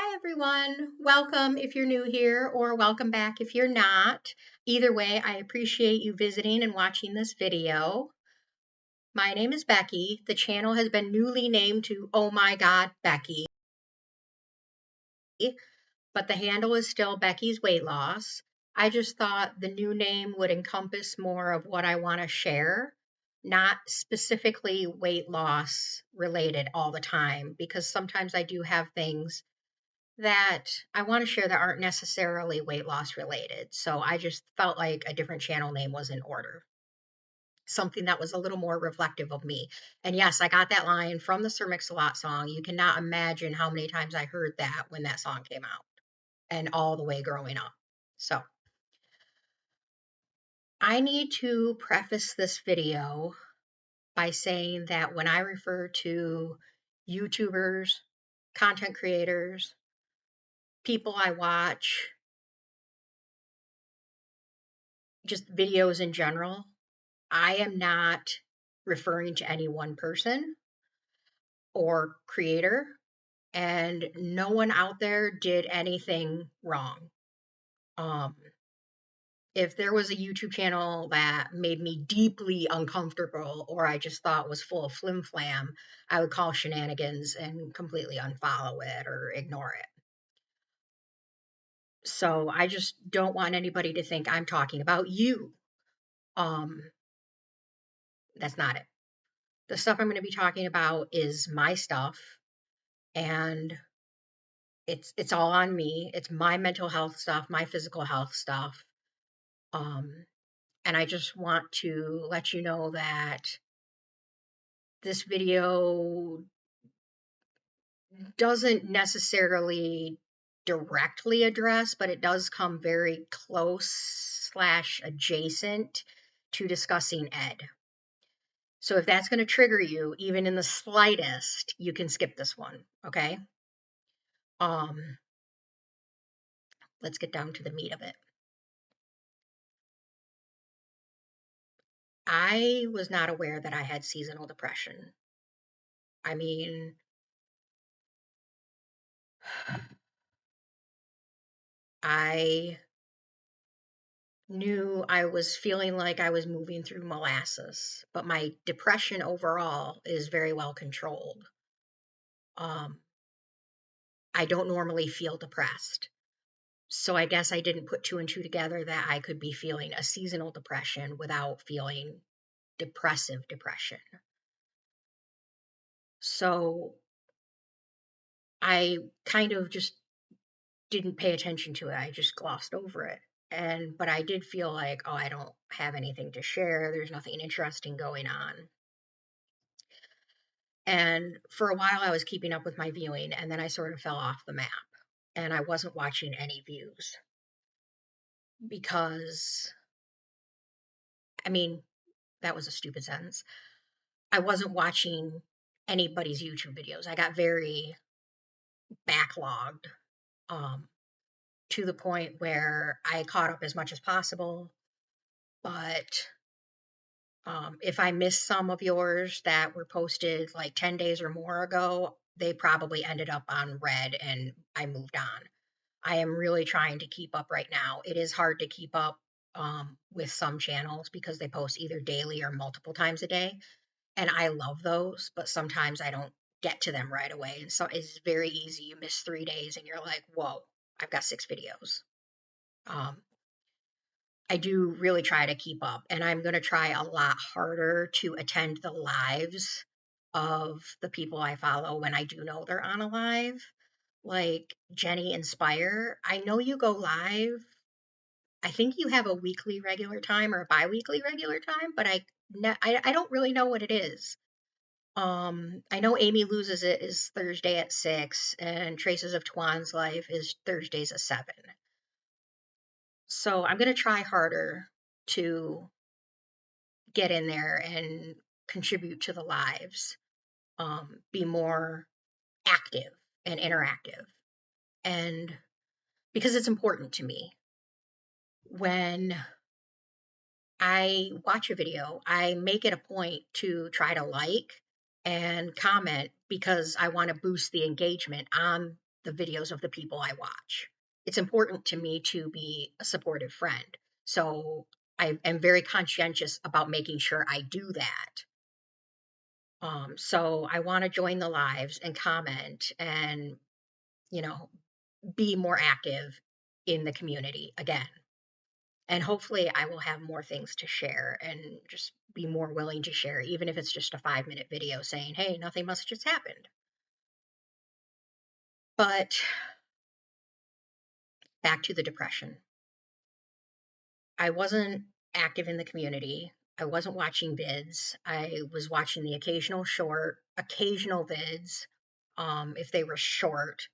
Hi, everyone. Welcome if you're new here, or welcome back if you're not. Either way, I appreciate you visiting and watching this video. My name is Becky. The channel has been newly named to Oh My God, Becky, but the handle is still Becky's Weight Loss. I just thought the new name would encompass more of what I want to share, not specifically weight loss related all the time, because sometimes I do have things that I want to share that aren't necessarily weight loss related. So I just felt like a different channel name was in order. Something that was a little more reflective of me. And yes, I got that line from the Sir Mix-a-Lot song. You cannot imagine how many times I heard that when that song came out and all the way growing up. So I need to preface this video by saying that when I refer to YouTubers, content creators, people I watch, just videos in general, I am not referring to any one person or creator, and no one out there did anything wrong. Um, if there was a YouTube channel that made me deeply uncomfortable or I just thought was full of flim flam, I would call shenanigans and completely unfollow it or ignore it. So I just don't want anybody to think I'm talking about you. Um, that's not it. The stuff I'm going to be talking about is my stuff, and it's all on me. It's my mental health stuff, my physical health stuff. Um, and I just want to let you know that this video doesn't necessarily directly address, but it does come very close / adjacent to discussing Ed. So if that's going to trigger you, even in the slightest, you can skip this one, okay? Um, let's get down to the meat of it. I was not aware that I had seasonal depression. I mean, I knew I was feeling like I was moving through molasses, but my depression overall is very well controlled. Um, I don't normally feel depressed. So I guess I didn't put two and two together that I could be feeling a seasonal depression without feeling depressive depression. So I kind of just didn't pay attention to it. I just glossed over it. But I did feel like, oh, I don't have anything to share. There's nothing interesting going on. And for a while I was keeping up with my viewing, and then I sort of fell off the map and I wasn't watching any views because, I mean, that was a stupid sentence. I wasn't watching anybody's YouTube videos. I got very backlogged, um, to the point where I caught up as much as possible. But if I missed some of yours that were posted like 10 days or more ago, they probably ended up on red and I moved on. I am really trying to keep up right now. It is hard to keep up with some channels because they post either daily or multiple times a day. And I love those, but sometimes I don't get to them right away. And so it's very easy. You miss 3 days and you're like, whoa, I've got 6 videos. Um, I do really try to keep up, and I'm going to try a lot harder to attend the lives of the people I follow when I do know they're on a live. Like Jenny Inspire, I know you go live. I think you have a weekly regular time or a bi-weekly regular time, but I don't really know what it is. I know Amy Loses It is Thursday at 6, and Traces of Twan's Life is Thursdays at 7. So I'm going to try harder to get in there and contribute to the lives, be more active and interactive. And because it's important to me, when I watch a video, I make it a point to try to like and comment because I want to boost the engagement on the videos of the people I watch. It's important to me to be a supportive friend. So I am very conscientious about making sure I do that. So I want to join the lives and comment and, you know, be more active in the community again. And hopefully I will have more things to share and just be more willing to share, even if it's just a 5-minute video saying, hey, nothing must just happened. But back to the depression. I wasn't active in the community. I wasn't watching vids. I was watching the occasional vids, if they were short.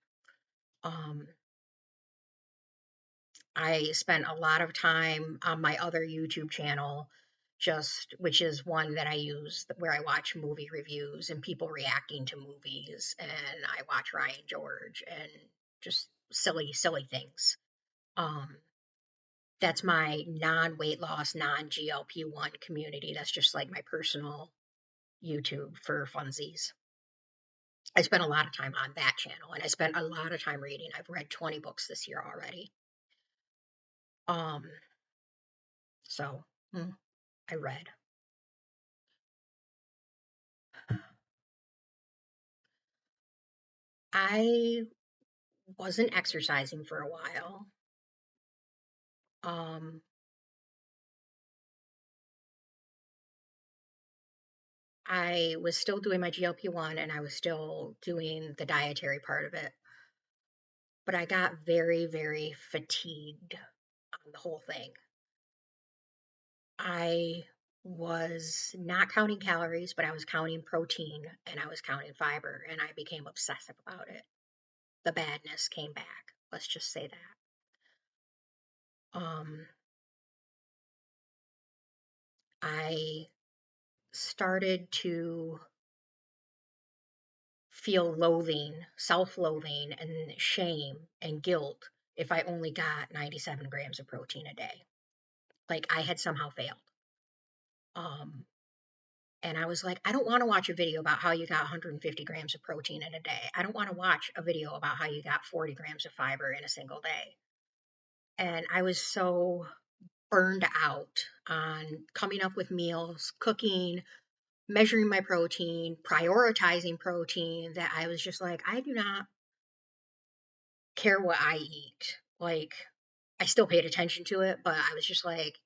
Um, I spent a lot of time on my other YouTube channel, which is one that I use where I watch movie reviews and people reacting to movies, and I watch Ryan George and just silly, silly things. Um, that's my non-weight loss, non-GLP-1 community. That's just like my personal YouTube for funsies. I spent a lot of time on that channel and I spent a lot of time reading. I've read 20 books this year already. Um, so I read. I wasn't exercising for a while. Um, I was still doing my GLP-1 and I was still doing the dietary part of it. But I got very, very fatigued on the whole thing. I was not counting calories, but I was counting protein and I was counting fiber, and I became obsessive about it. The badness came back. Let's just say that. I started to feel loathing, self loathing, and shame and guilt if I only got 97 grams of protein a day. Like I had somehow failed. Um, And I was like, I don't want to watch a video about how you got 150 grams of protein in a day. I don't want to watch a video about how you got 40 grams of fiber in a single day. And I was so burned out on coming up with meals, cooking, measuring my protein, prioritizing protein, that I was just like, I do not care what I eat. Like, I still paid attention to it, but I was just like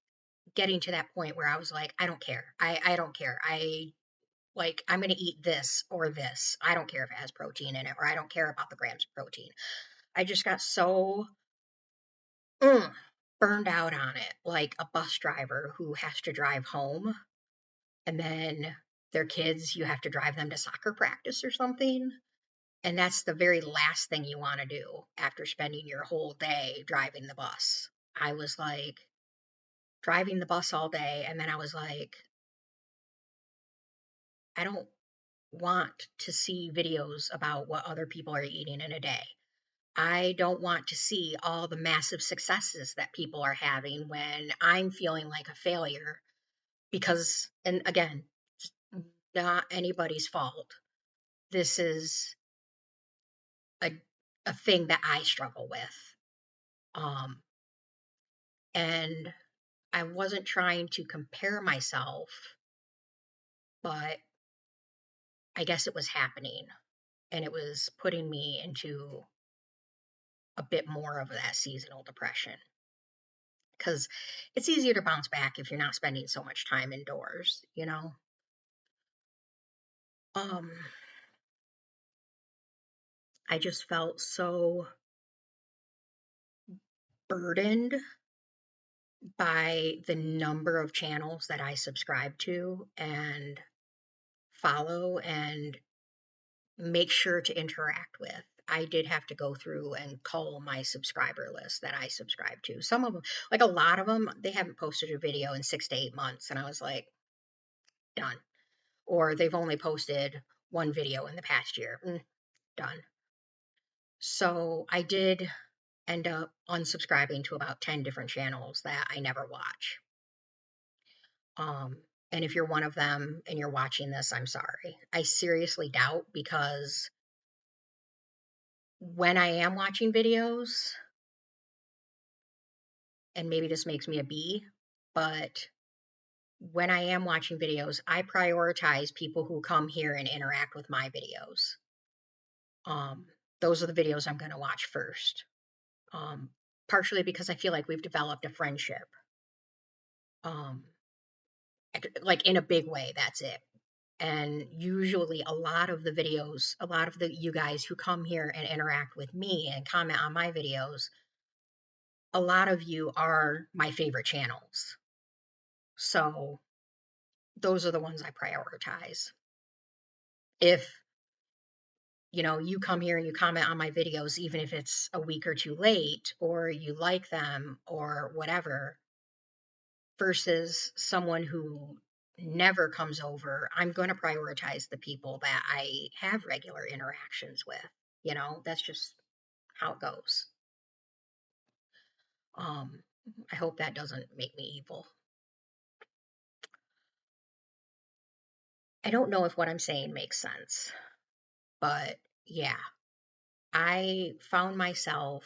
getting to that point where I was like, I don't care. I don't care. Like, I'm going to eat this or this. I don't care if it has protein in it, or I don't care about the grams of protein. I just got so mm, burned out on it, like a bus driver who has to drive home and then their kids, you have to drive them to soccer practice or something. And that's the very last thing you want to do after spending your whole day driving the bus. I was like driving the bus all day, and then I was like, I don't want to see videos about what other people are eating in a day. I don't want to see all the massive successes that people are having when I'm feeling like a failure because, and again, it's not anybody's fault. This is a, a thing that I struggle with. Um, and I wasn't trying to compare myself, but I guess it was happening and it was putting me into a bit more of that seasonal depression because it's easier to bounce back if you're not spending so much time indoors, you know? Um, I just felt so burdened by the number of channels that I subscribe to and follow and make sure to interact with. I did have to go through and cull my subscriber list that I subscribe to. Some of them, like a lot of them, they haven't posted a video in 6 to 8 months. And I was like, done. Or they've only posted one video in the past year. Done. So I did end up unsubscribing to about 10 different channels that I never watch. Um, and if you're one of them and you're watching this, I'm sorry. I seriously doubt because When I am watching videos, and maybe this makes me a B, but when I am watching videos, I prioritize people who come here and interact with my videos. Um, those are the videos I'm going to watch first. Um, Partially because I feel like we've developed a friendship. Um, like in a big way, that's it. And usually a lot of the videos, a lot of the you guys who come here and interact with me and comment on my videos, a lot of you are my favorite channels. So those are the ones I prioritize. If you come here and you comment on my videos, even if it's a week or two late, or you like them or whatever, versus someone who never comes over, I'm going to prioritize the people that I have regular interactions with. That's just how it goes. Um, I hope that doesn't make me evil. I don't know if what I'm saying makes sense, but yeah, I found myself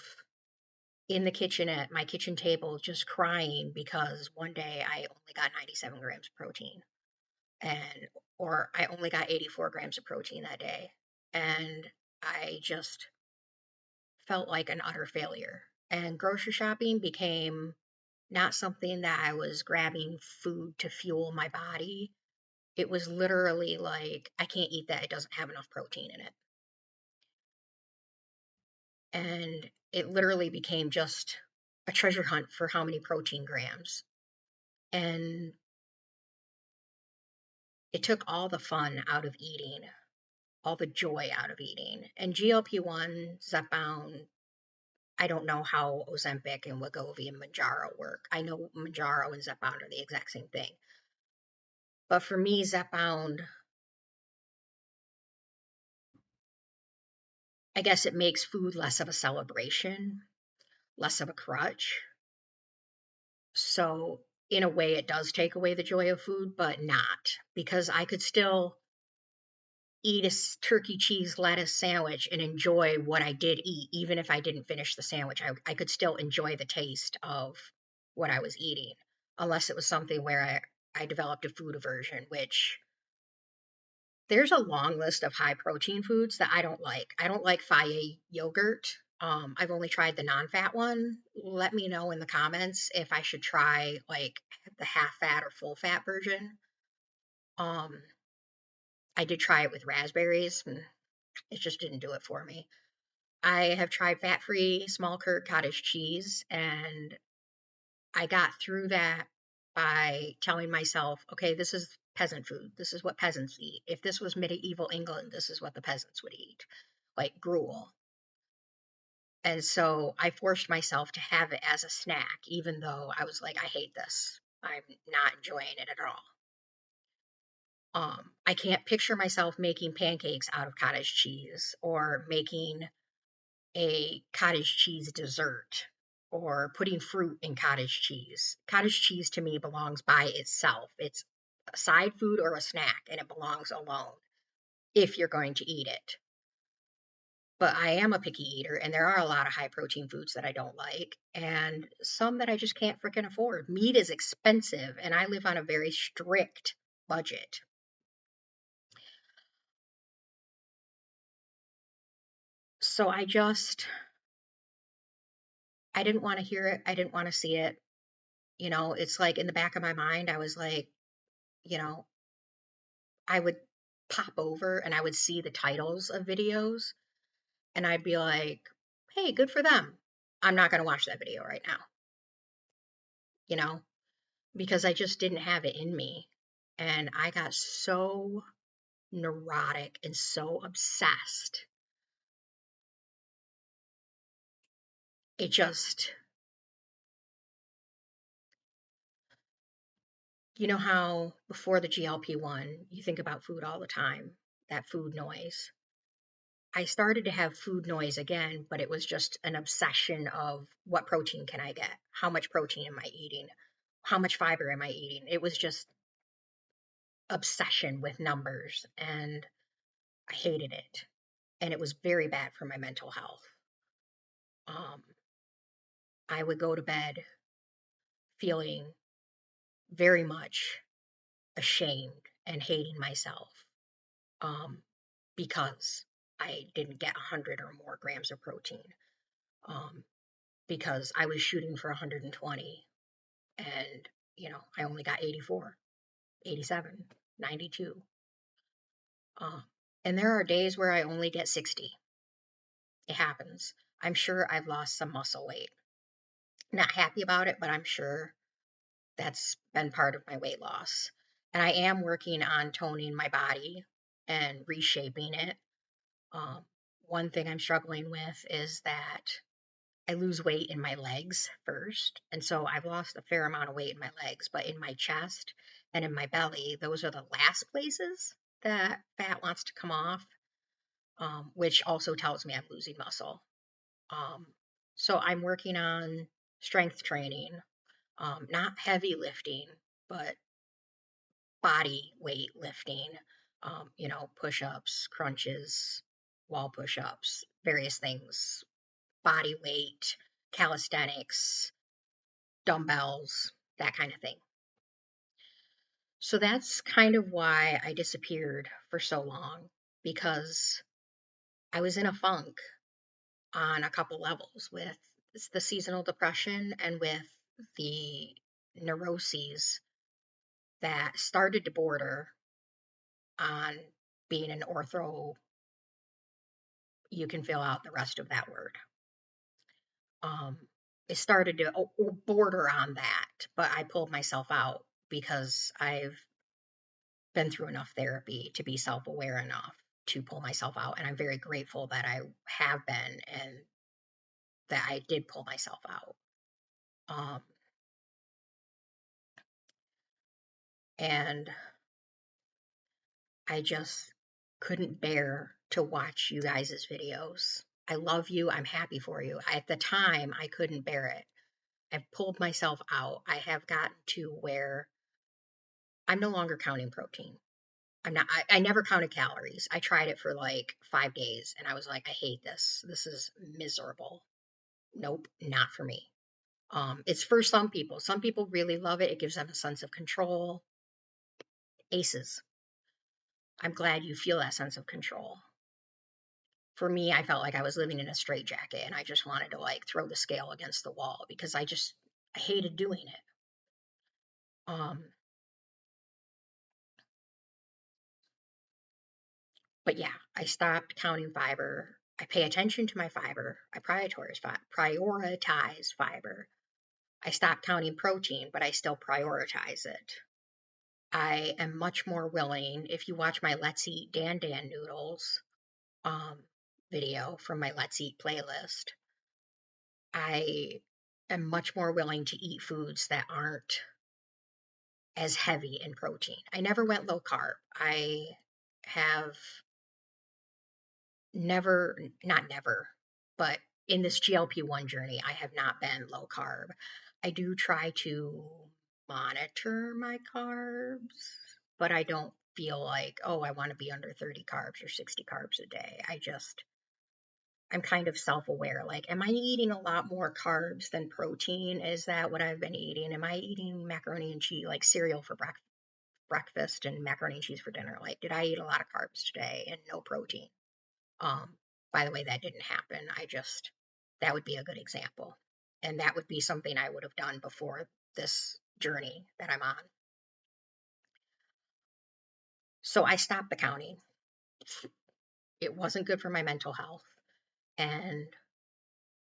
in the kitchen at my kitchen table just crying because one day I only got 97 grams of protein, and or I only got 84 grams of protein that day, and I just felt like an utter failure. And grocery shopping became not something that I was grabbing food to fuel my body. It was literally like, I can't eat that, it doesn't have enough protein in it. And it literally became just a treasure hunt for how many protein grams. And it took all the fun out of eating, all the joy out of eating. And GLP-1, Zepbound, I don't know how Ozempic and Wegovy and Mounjaro work. I know Mounjaro and Zepbound are the exact same thing. But for me, Zepbound, I guess it makes food less of a celebration, less of a crutch. So in a way, it does take away the joy of food, but not, because I could still eat a turkey cheese lettuce sandwich and enjoy what I did eat, even if I didn't finish the sandwich. I could still enjoy the taste of what I was eating, unless it was something where I developed a food aversion, which there's a long list of high protein foods that I don't like. I don't like Faye yogurt. I've only tried the non-fat one. Let me know in the comments if I should try like the half fat or full fat version. Um, I did try it with raspberries, and it just didn't do it for me. I have tried fat-free small curd cottage cheese, and I got through that by telling myself, okay, this is peasant food. This is what peasants eat. If this was medieval England, this is what the peasants would eat, like gruel. And so I forced myself to have it as a snack, even though I was like, I hate this. I'm not enjoying it at all. I can't picture myself making pancakes out of cottage cheese or making a cottage cheese dessert or putting fruit in cottage cheese. Cottage cheese to me belongs by itself. It's a side food or a snack, and it belongs alone if you're going to eat it. But I am a picky eater, and there are a lot of high protein foods that I don't like, and some that I just can't freaking afford. Meat is expensive, and I live on a very strict budget. So I didn't want to hear it. I didn't want to see it. It's like in the back of my mind, I was like, you know, I would pop over and I would see the titles of videos and I'd be like, hey, good for them. I'm not going to watch that video right now, you know, because I just didn't have it in me. And I got so neurotic and so obsessed. It just, how before the GLP-1, you think about food all the time, that food noise. I started to have food noise again, but it was just an obsession of what protein can I get? How much protein am I eating? How much fiber am I eating? It was just obsession with numbers, and I hated it. and it was very bad for my mental health. Um, I would go to bed feeling very much ashamed and hating myself, um, because I didn't get 100 or more grams of protein, um, because I was shooting for 120 and, I only got 84, 87, 92. Um, and there are days where I only get 60. It happens. I'm sure I've lost some muscle weight. Not happy about it, but I'm sure that's been part of my weight loss. And I am working on toning my body and reshaping it. Um, One thing I'm struggling with is that I lose weight in my legs first. And so I've lost a fair amount of weight in my legs, but in my chest and in my belly, those are the last places that fat wants to come off, which also tells me I'm losing muscle. Um, so I'm working on strength training, not heavy lifting, but body weight lifting, push ups, crunches, wall push ups, various things, body weight, calisthenics, dumbbells, that kind of thing. So that's kind of why I disappeared for so long, because I was in a funk on a couple levels with the seasonal depression and with the neuroses that started to border on being an ortho. You can fill out the rest of that word. Um, it started to border on that, but I pulled myself out because I've been through enough therapy to be self aware enough to pull myself out. And I'm very grateful that I have been and that I did pull myself out. Um, and I just couldn't bear to watch you guys' videos. I love you. I'm happy for you. At the time, I couldn't bear it. I've pulled myself out. I have gotten to where I'm no longer counting protein. I never counted calories. I tried it for like 5 days and I was like, I hate this. This is miserable. Nope, not for me. It's for some people. Some people really love it. It gives them a sense of control. Aces. I'm glad you feel that sense of control. For me, I felt like I was living in a straitjacket and I just wanted to like throw the scale against the wall because I hated doing it. Um, but yeah, I stopped counting fiber. I pay attention to my fiber. I prioritize fiber. I stopped counting protein, but I still prioritize it. I am much more willing, if you watch my Let's Eat Dan Dan Noodles um, video from my Let's Eat playlist, I am much more willing to eat foods that aren't as heavy in protein. I never went low carb. I have never, not never, but in this GLP-1 journey, I have not been low carb. I do try to monitor my carbs, but I don't feel like, oh, I want to be under 30 carbs or 60 carbs a day. I'm kind of self aware. Like, am I eating a lot more carbs than protein? Is that what I've been eating? Am I eating macaroni and cheese, like cereal for breakfast and macaroni and cheese for dinner? Like, did I eat a lot of carbs today and no protein? Um, by the way, that didn't happen. That would be a good example. And that would be something I would have done before this journey that I'm on. So I stopped the counting. It wasn't good for my mental health. And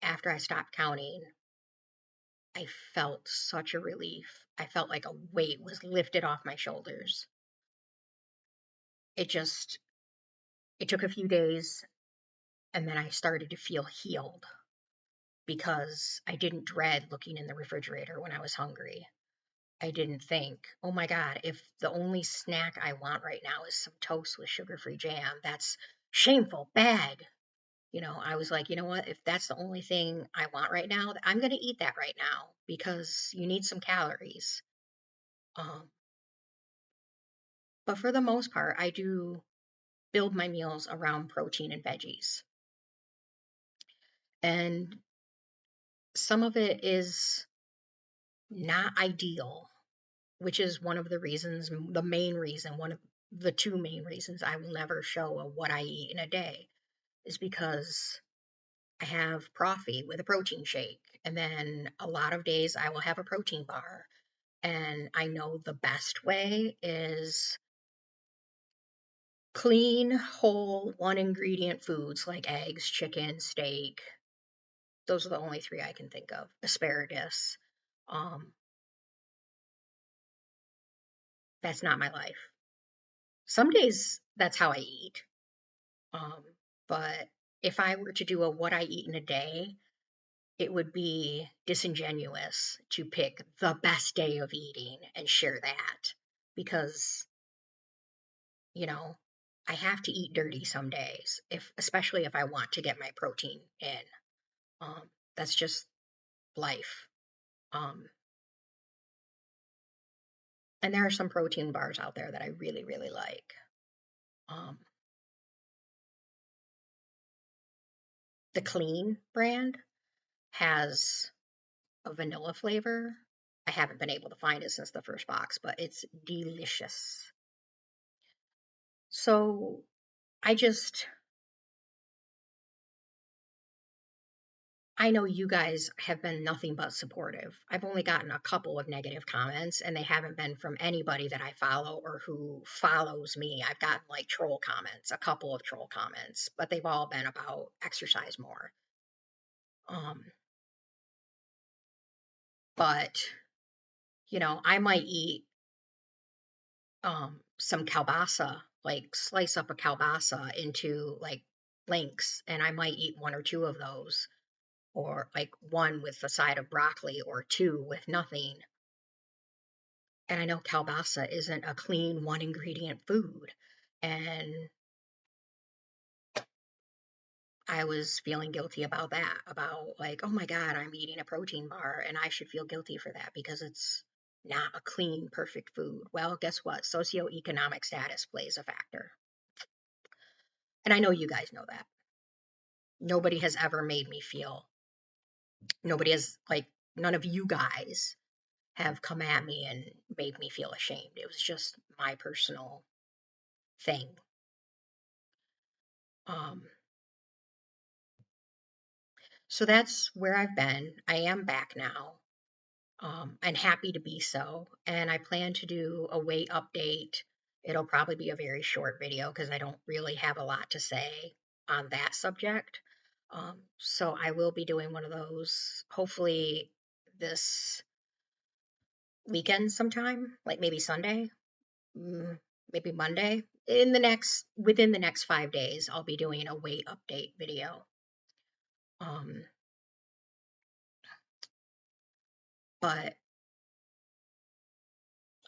after I stopped counting, I felt such a relief. I felt like a weight was lifted off my shoulders. It just, it took a few days and then I started to feel healed because I didn't dread looking in the refrigerator when I was hungry. I didn't think, oh my God, if the only snack I want right now is some toast with sugar free jam, that's shameful, bad. I was like, you know what? If that's the only thing I want right now, I'm going to eat that right now because you need some calories. Um, but for the most part, I do build my meals around protein and veggies. And some of it is not ideal, which is one of the reasons, the main reason, one of the two main reasons I will never show what I eat in a day is because I have coffee with a protein shake. And then a lot of days I will have a protein bar. And I know the best way is clean, whole, one ingredient foods like eggs, chicken, steak. Those are the only three I can think of. Asparagus. Um, that's not my life. Some days that's how I eat. Um, but if I were to do a what I eat in a day, it would be disingenuous to pick the best day of eating and share that because, you know, I have to eat dirty some days, if especially if I want to get my protein in. Um, that's just life. Um, and there are some protein bars out there that I really, really like. Um, the Clean brand has a vanilla flavor. I haven't been able to find it since the first box, but it's delicious. So I just, I know you guys have been nothing but supportive. I've only gotten a couple of negative comments, and they haven't been from anybody that I follow or who follows me. I've gotten like troll comments, a couple of troll comments, but they've all been about exercise more. Um, but, I might eat some kielbasa, like slice up a kielbasa into like links, and I might eat one or two of those, or like one with a side of broccoli, or two with nothing. And I know kielbasa isn't a clean one ingredient food. And I was feeling guilty about that, about like, oh my God, I'm eating a protein bar and I should feel guilty for that because it's not a clean, perfect food. Well, guess what? Socioeconomic status plays a factor. And I know you guys know that. Nobody has ever made me feel, nobody has, like, none of you guys have come at me and made me feel ashamed. It was just my personal thing. Um, so that's where I've been. I am back now. And happy to be so. And I plan to do a weight update. It'll probably be a very short video because I don't really have a lot to say on that subject. So I will be doing one of those hopefully this weekend sometime, like maybe Sunday, mm, maybe Monday. Within the next 5 days, I'll be doing a weight update video. Um, but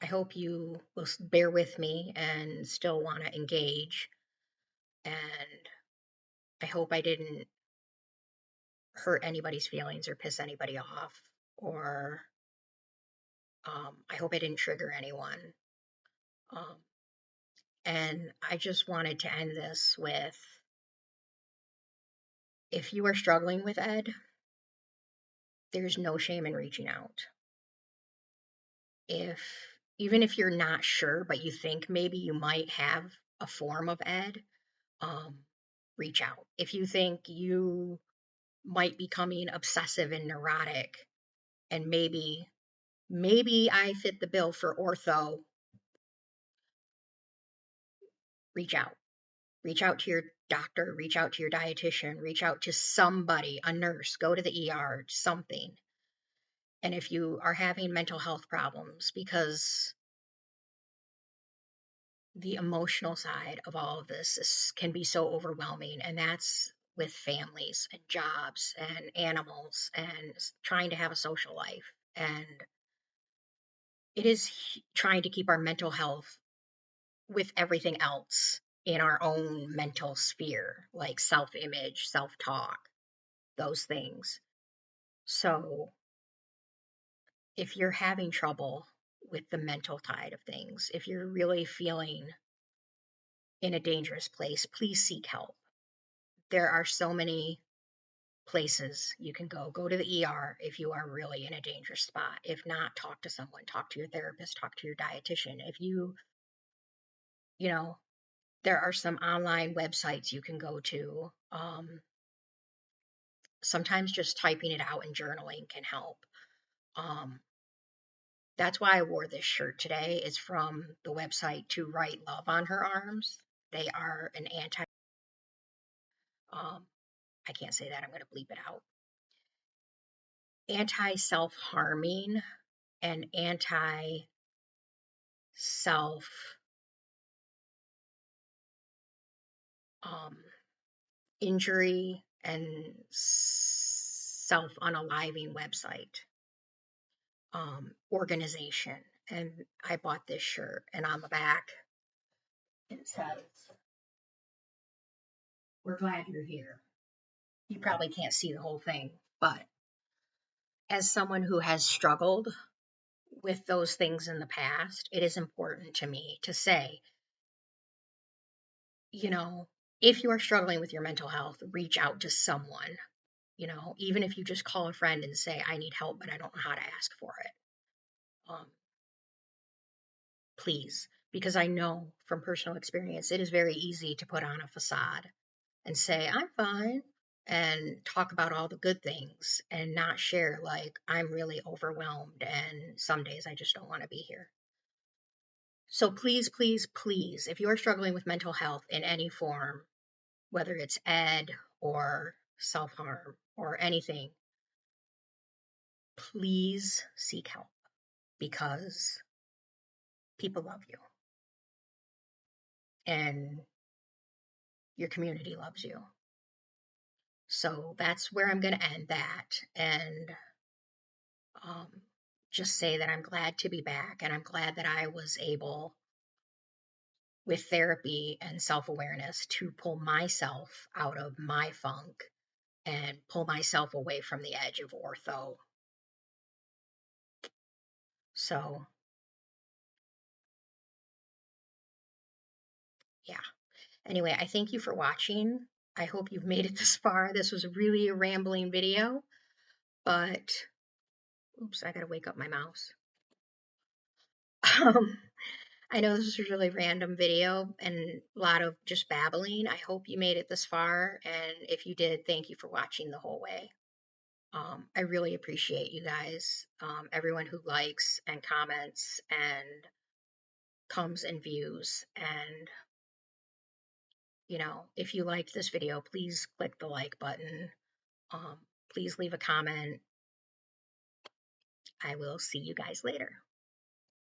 I hope you will bear with me and still want to engage. And I hope I didn't hurt anybody's feelings or piss anybody off, or I hope I didn't trigger anyone. Um, and I just wanted to end this with, if you are struggling with Ed, there's no shame in reaching out. If Even if you're not sure, but you think maybe you might have a form of Ed, um, reach out. If you think you might be becoming obsessive and neurotic, and maybe I fit the bill for ortho, reach out. Reach out to your doctor, reach out to your dietitian, reach out to somebody, a nurse, go to the ER, something. And if you are having mental health problems, because the emotional side of all of this can be so overwhelming, and that's with families and jobs and animals and trying to have a social life. And it is trying to keep our mental health with everything else in our own mental sphere, like self image, self talk, those things. So if you're having trouble with the mental side of things, if you're really feeling in a dangerous place, please seek help. There are so many places you can go. Go to the ER if you are really in a dangerous spot. If not, talk to someone, talk to your therapist, talk to your dietitian. If you know, there are some online websites you can go to. Sometimes just typing it out and journaling can help. Um, that's why I wore this shirt today. It's from the website To Write Love on Her Arms. They are an um, I can't say that. I'm going to bleep it out. Anti self harming and anti self um, injury and self unaliving website organization. And I bought this shirt, and on the back it says, "We're glad you're here." You probably can't see the whole thing, but as someone who has struggled with those things in the past, it is important to me to say, you know, if you are struggling with your mental health, reach out to someone, even if you just call a friend and say, I need help, but I don't know how to ask for it. Um, please, because I know from personal experience, it is very easy to put on a facade and say, I'm fine, and talk about all the good things and not share, like, I'm really overwhelmed and some days I just don't want to be here. So please, please, please, if you are struggling with mental health in any form, whether it's ed or self harm or anything, please seek help because people love you and your community loves you. So that's where I'm going to end that and um, just say that I'm glad to be back and I'm glad that I was able, with therapy and self awareness, to pull myself out of my funk and pull myself away from the edge of ortho. So, yeah. Anyway, I thank you for watching. I hope you've made it this far. This was really a rambling video, but oops, I gotta wake up my mouse. Um, I know this is a really random video and a lot of just babbling. I hope you made it this far, and if you did, thank you for watching the whole way. I really appreciate you guys, everyone who likes and comments and comes and views. And, if you liked this video, please click the like button. Um, please leave a comment. I will see you guys later.